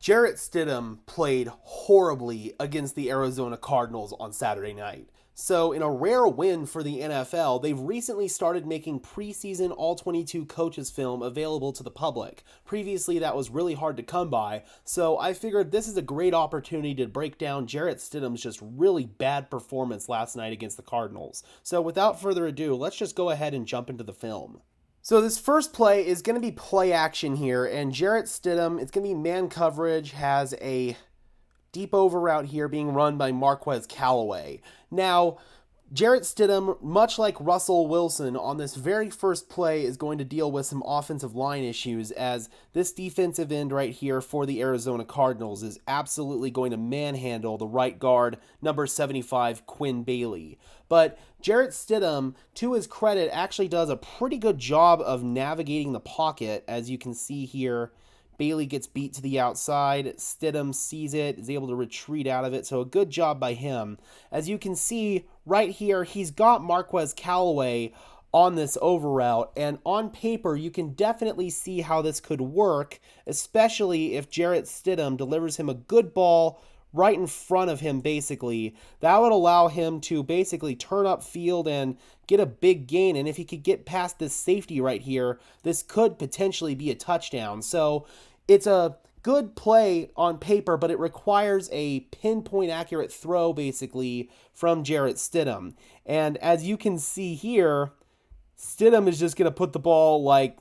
Jarrett Stidham played horribly against the Arizona Cardinals on Saturday night. So, in a rare win for the NFL, they've recently started making preseason All 22 coaches film available to the public. Previously, that was really hard to come by, so I figured this is a great opportunity to break down Jarrett Stidham's just really bad performance last night against the Cardinals. So, without further ado, let's just go ahead and jump into the film. So this first play is going to be play action here, and Jarrett Stidham, it's going to be man coverage, has a deep over route here being run by Marquez Callaway. Now, Jarrett Stidham, much like Russell Wilson, on this very first play is going to deal with some offensive line issues, as this defensive end right here for the Arizona Cardinals is absolutely going to manhandle the right guard, number 75, Quinn Bailey. But Jarrett Stidham, to his credit, actually does a pretty good job of navigating the pocket, as you can see here. Bailey gets beat to the outside. Stidham sees it, is able to retreat out of it. So a good job by him. As you can see right here, he's got Marquez Callaway on this over route. And on paper, you can definitely see how this could work, especially if Jarrett Stidham delivers him a good ball right in front of him, basically. That would allow him to basically turn up field and get a big gain. And if he could get past this safety right here, this could potentially be a touchdown. So it's a good play on paper, but it requires a pinpoint accurate throw, basically, from Jarrett Stidham. And as you can see here, Stidham is just going to put the ball like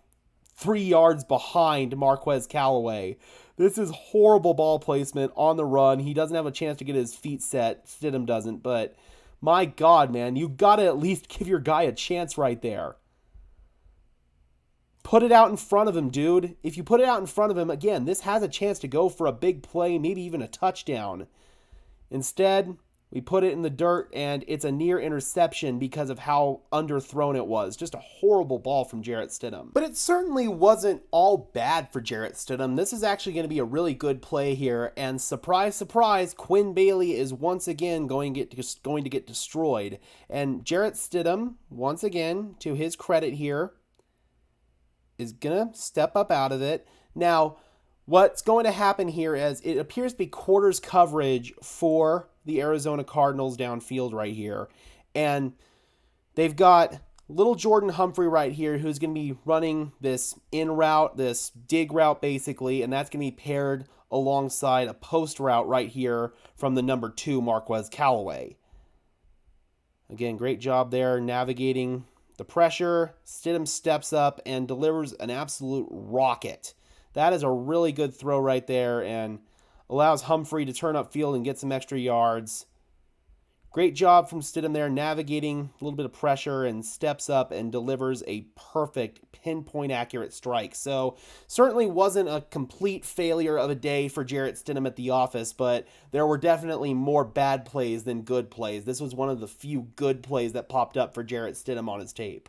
3 yards behind Marquez Callaway. This is horrible ball placement on the run. He doesn't have a chance to get his feet set. Stidham doesn't, but my God, man, you got to at least give your guy a chance right there. Put it out in front of him, dude. If you put it out in front of him, again, this has a chance to go for a big play, maybe even a touchdown. Instead, we put it in the dirt, and it's a near interception because of how underthrown it was. Just a horrible ball from Jarrett Stidham. But it certainly wasn't all bad for Jarrett Stidham. This is actually going to be a really good play here. And surprise, surprise, Quinn Bailey is once again going to get destroyed. And Jarrett Stidham, once again, to his credit here, is going to step up out of it. Now, what's going to happen here is it appears to be quarters coverage for the Arizona Cardinals downfield right here. And they've got little Jordan Humphrey right here who's going to be running this in route, this dig route basically, and that's going to be paired alongside a post route right here from the number 2 Marquez Callaway. Again, great job there navigating the pressure. Stidham steps up and delivers an absolute rocket. That is a really good throw right there and allows Humphrey to turn upfield and get some extra yards. Great job from Stidham there, navigating a little bit of pressure, and steps up and delivers a perfect pinpoint accurate strike. So certainly wasn't a complete failure of a day for Jarrett Stidham at the office, but there were definitely more bad plays than good plays. This was one of the few good plays that popped up for Jarrett Stidham on his tape.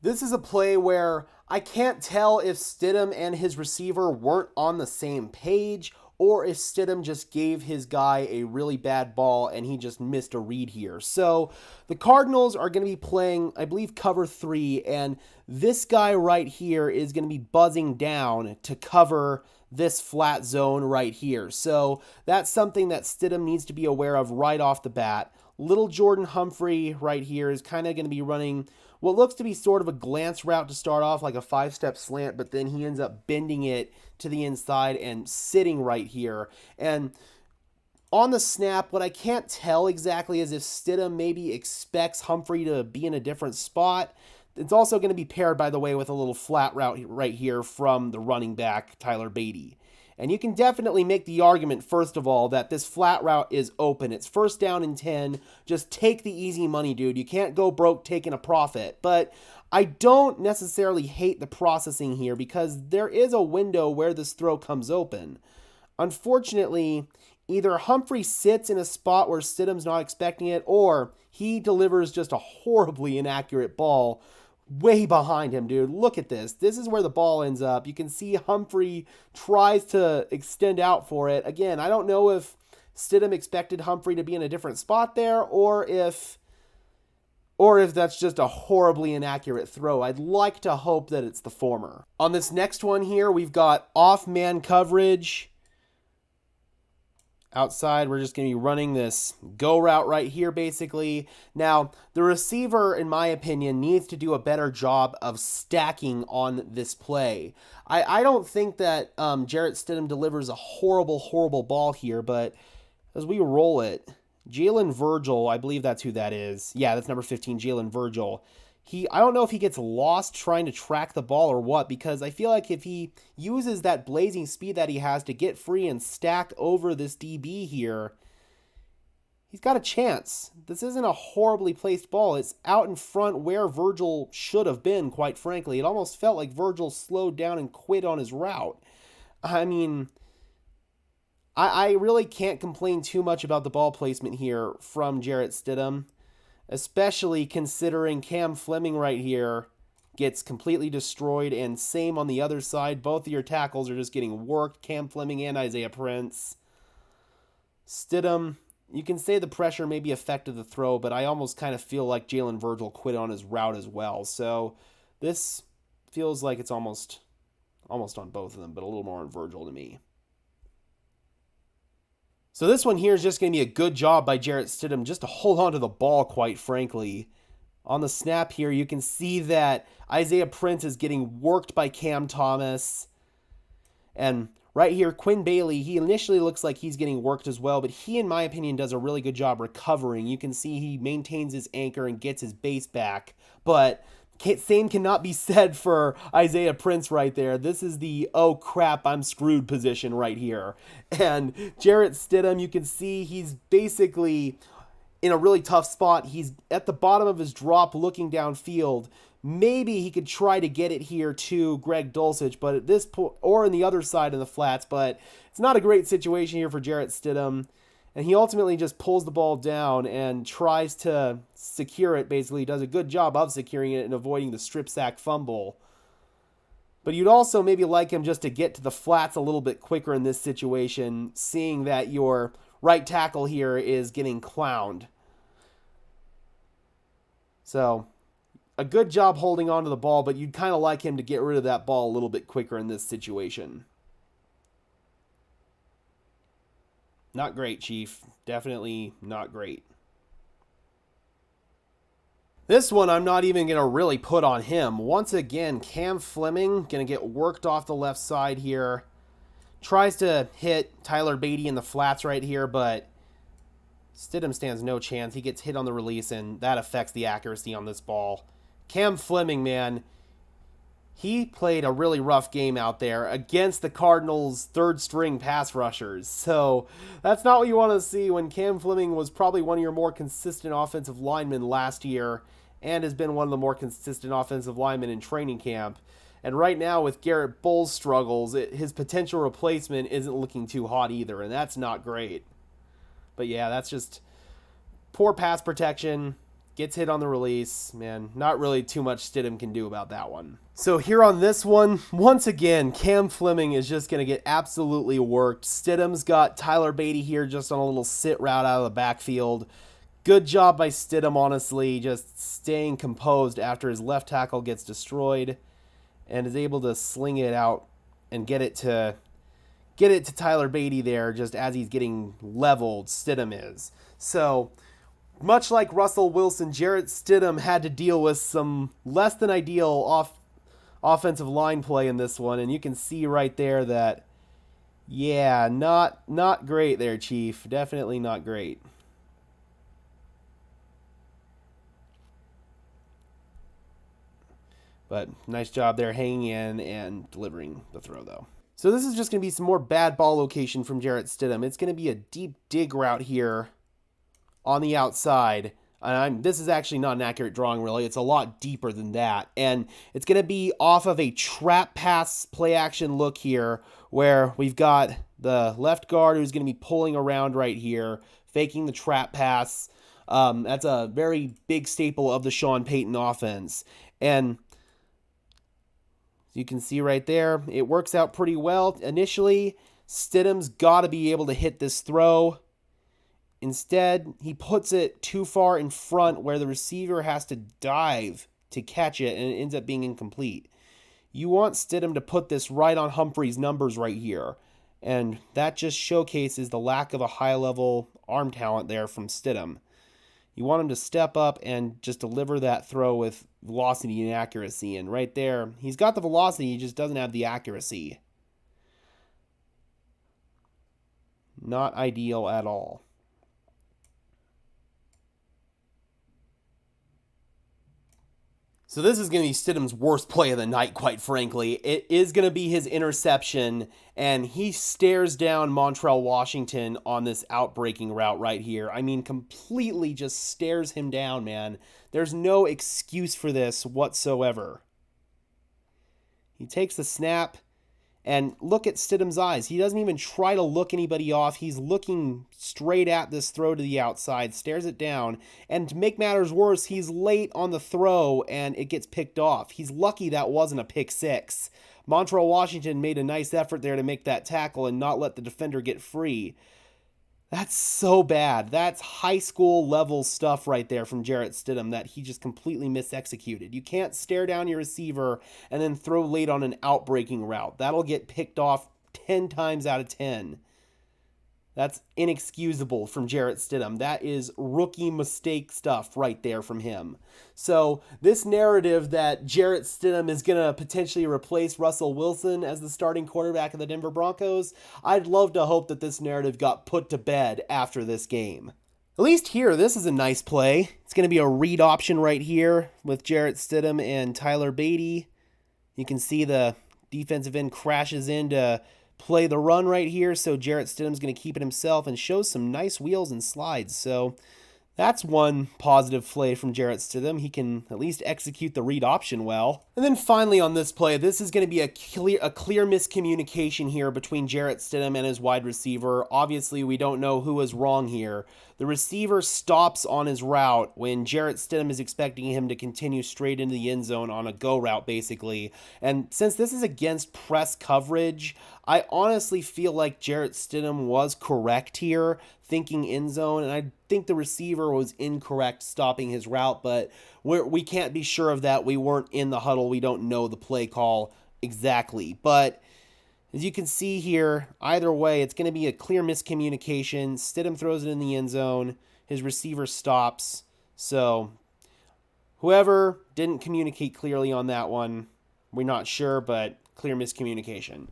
This is a play where I can't tell if Stidham and his receiver weren't on the same page, or if Stidham just gave his guy a really bad ball and he just missed a read here. So the Cardinals are going to be playing, I believe, cover 3, and this guy right here is going to be buzzing down to cover this flat zone right here. So that's something that Stidham needs to be aware of right off the bat. Little Jordan Humphrey right here is kind of going to be running what looks to be sort of a glance route to start off, like a 5-step slant, but then he ends up bending it to the inside and sitting right here. And on the snap, what I can't tell exactly is if Stidham maybe expects Humphrey to be in a different spot. It's also going to be paired, by the way, with a little flat route right here from the running back, Tyler Beatty. And you can definitely make the argument, first of all, that this flat route is open. It's 1st down and 10. Just take the easy money, dude. You can't go broke taking a profit. But I don't necessarily hate the processing here because there is a window where this throw comes open. Unfortunately, either Humphrey sits in a spot where Stidham's not expecting it, or he delivers just a horribly inaccurate ball way behind him, dude. Look at this. This is where the ball ends up. You can see Humphrey tries to extend out for it. Again, I don't know if Stidham expected Humphrey to be in a different spot there, or if that's just a horribly inaccurate throw. I'd like to hope that it's the former. On this next one here, we've got off-man coverage. Outside, we're just going to be running this go route right here, basically. Now, the receiver, in my opinion, needs to do a better job of stacking on this play. I don't think that Jarrett Stidham delivers a horrible, horrible ball here, but as we roll it, Jalen Virgil, I believe that's who that is. Yeah, that's number 15, Jalen Virgil. I don't know if he gets lost trying to track the ball or what, because I feel like if he uses that blazing speed that he has to get free and stack over this DB here, he's got a chance. This isn't a horribly placed ball. It's out in front where Virgil should have been, quite frankly. It almost felt like Virgil slowed down and quit on his route. I mean, I really can't complain too much about the ball placement here from Jarrett Stidham, especially considering Cam Fleming right here gets completely destroyed, and same on the other side. Both of your tackles are just getting worked, Cam Fleming and Isaiah Prince. Stidham, you can say the pressure maybe affected the throw, but I almost kind of feel like Jalen Virgil quit on his route as well. So this feels like it's almost on both of them, but a little more on Virgil to me. So this one here is just going to be a good job by Jarrett Stidham just to hold on to the ball, quite frankly. On the snap here, you can see that Isaiah Prince is getting worked by Cam Thomas. And right here, Quinn Bailey, he initially looks like he's getting worked as well, but he, in my opinion, does a really good job recovering. You can see he maintains his anchor and gets his base back, but same cannot be said for Isaiah Prince right there. This is the, oh crap, I'm screwed position right here. And Jarrett Stidham, you can see he's basically in a really tough spot. He's at the bottom of his drop looking downfield. Maybe he could try to get it here to Greg Dulcich, but at this point, or on the other side of the flats, but it's not a great situation here for Jarrett Stidham. And he ultimately just pulls the ball down and tries to secure it, basically. Does a good job of securing it and avoiding the strip sack fumble. But you'd also maybe like him just to get to the flats a little bit quicker in this situation, seeing that your right tackle here is getting clowned. So, a good job holding on to the ball, but you'd kind of like him to get rid of that ball a little bit quicker in this situation. Not great, Chief. Definitely not great. This one I'm not even going to really put on him. Once again, Cam Fleming going to get worked off the left side here. Tries to hit Tyler Beatty in the flats right here, but Stidham stands no chance. He gets hit on the release, and that affects the accuracy on this ball. Cam Fleming, man, he played a really rough game out there against the Cardinals' third-string pass rushers. So that's not what you want to see when Cam Fleming was probably one of your more consistent offensive linemen last year and has been one of the more consistent offensive linemen in training camp. And right now with Garrett Bull's struggles, his potential replacement isn't looking too hot either, and that's not great. But yeah, that's just poor pass protection. Gets hit on the release. Man, not really too much Stidham can do about that one. So here on this one, once again, Cam Fleming is just going to get absolutely worked. Stidham's got Tyler Beatty here just on a little sit route out of the backfield. Good job by Stidham, honestly, just staying composed after his left tackle gets destroyed and is able to sling it out and get it to Tyler Beatty there just as he's getting leveled. Stidham is. So much like Russell Wilson, Jarrett Stidham had to deal with some less than ideal offensive line play in this one, and you can see right there that, yeah, not great there, Chief. Definitely not great. But nice job there hanging in and delivering the throw, though. So this is just going to be some more bad ball location from Jarrett Stidham. It's going to be a deep dig route here on the outside. This is actually not an accurate drawing, really. It's a lot deeper than that. And it's going to be off of a trap pass play action look here, where we've got the left guard who's going to be pulling around right here, faking the trap pass. That's a very big staple of the Sean Payton offense. And you can see right there, it works out pretty well. Initially, Stidham's got to be able to hit this throw. Instead, he puts it too far in front where the receiver has to dive to catch it, and it ends up being incomplete. You want Stidham to put this right on Humphrey's numbers right here. And that just showcases the lack of a high-level arm talent there from Stidham. You want him to step up and just deliver that throw with velocity and accuracy. And right there, he's got the velocity, he just doesn't have the accuracy. Not ideal at all. So this is going to be Stidham's worst play of the night, quite frankly. It is going to be his interception, and he stares down Montreal Washington on this outbreaking route right here. I mean, completely just stares him down, man. There's no excuse for this whatsoever. He takes the snap, and look at Stidham's eyes. He doesn't even try to look anybody off. He's looking straight at this throw to the outside, stares it down, and to make matters worse, he's late on the throw and it gets picked off. He's lucky that wasn't a pick six. Montreal Washington made a nice effort there to make that tackle and not let the defender get free. That's so bad. That's high school level stuff right there from Jarrett Stidham that he just completely misexecuted. You can't stare down your receiver and then throw late on an outbreaking route. That'll get picked off 10 times out of 10. That's inexcusable from Jarrett Stidham. That is rookie mistake stuff right there from him. So this narrative that Jarrett Stidham is going to potentially replace Russell Wilson as the starting quarterback of the Denver Broncos, I'd love to hope that this narrative got put to bed after this game. At least here, this is a nice play. It's going to be a read option right here with Jarrett Stidham and Tyler Beatty. You can see the defensive end crashes in to play the run right here, so Jarrett Stidham's going to keep it himself and shows some nice wheels and slides. So that's one positive play from Jarrett Stidham. He can at least execute the read option well. And then finally on this play, this is going to be a clear miscommunication here between Jarrett Stidham and his wide receiver. Obviously, we don't know who was wrong here. The receiver stops on his route when Jarrett Stidham is expecting him to continue straight into the end zone on a go route, basically. And since this is against press coverage, I honestly feel like Jarrett Stidham was correct here, thinking end zone, and I think the receiver was incorrect stopping his route, but we can't be sure of that. We weren't in the huddle. We don't know the play call exactly. But as you can see here, either way, it's going to be a clear miscommunication. Stidham throws it in the end zone. His receiver stops. So whoever didn't communicate clearly on that one, we're not sure, but clear miscommunication.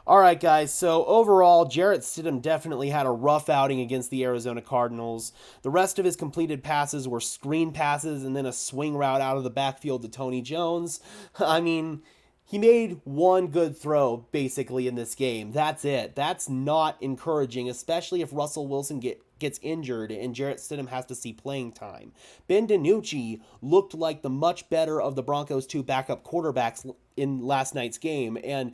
All right, guys, so overall, Jarrett Stidham definitely had a rough outing against the Arizona Cardinals. The rest of his completed passes were screen passes and then a swing route out of the backfield to Tony Jones. I mean, he made one good throw, basically, in this game. That's it. That's not encouraging, especially if Russell Wilson gets injured and Jarrett Stidham has to see playing time. Ben DiNucci looked like the much better of the Broncos' two backup quarterbacks in last night's game, and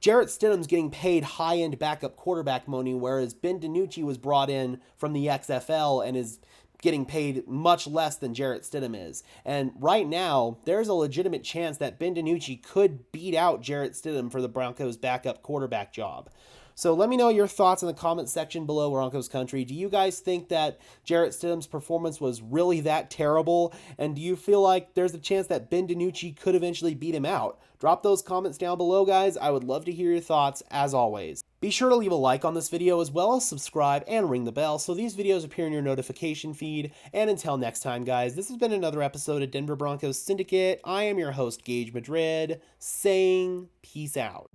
Jarrett Stidham's getting paid high-end backup quarterback money, whereas Ben DiNucci was brought in from the XFL and is getting paid much less than Jarrett Stidham is. And right now, there's a legitimate chance that Ben DiNucci could beat out Jarrett Stidham for the Broncos' backup quarterback job. So let me know your thoughts in the comment section below, Broncos Country. Do you guys think that Jarrett Stidham's performance was really that terrible? And do you feel like there's a chance that Ben DiNucci could eventually beat him out? Drop those comments down below, guys. I would love to hear your thoughts, as always. Be sure to leave a like on this video, as well as subscribe and ring the bell so these videos appear in your notification feed. And until next time, guys, this has been another episode of Denver Broncos Syndicate. I am your host, Gage Madrid, saying peace out.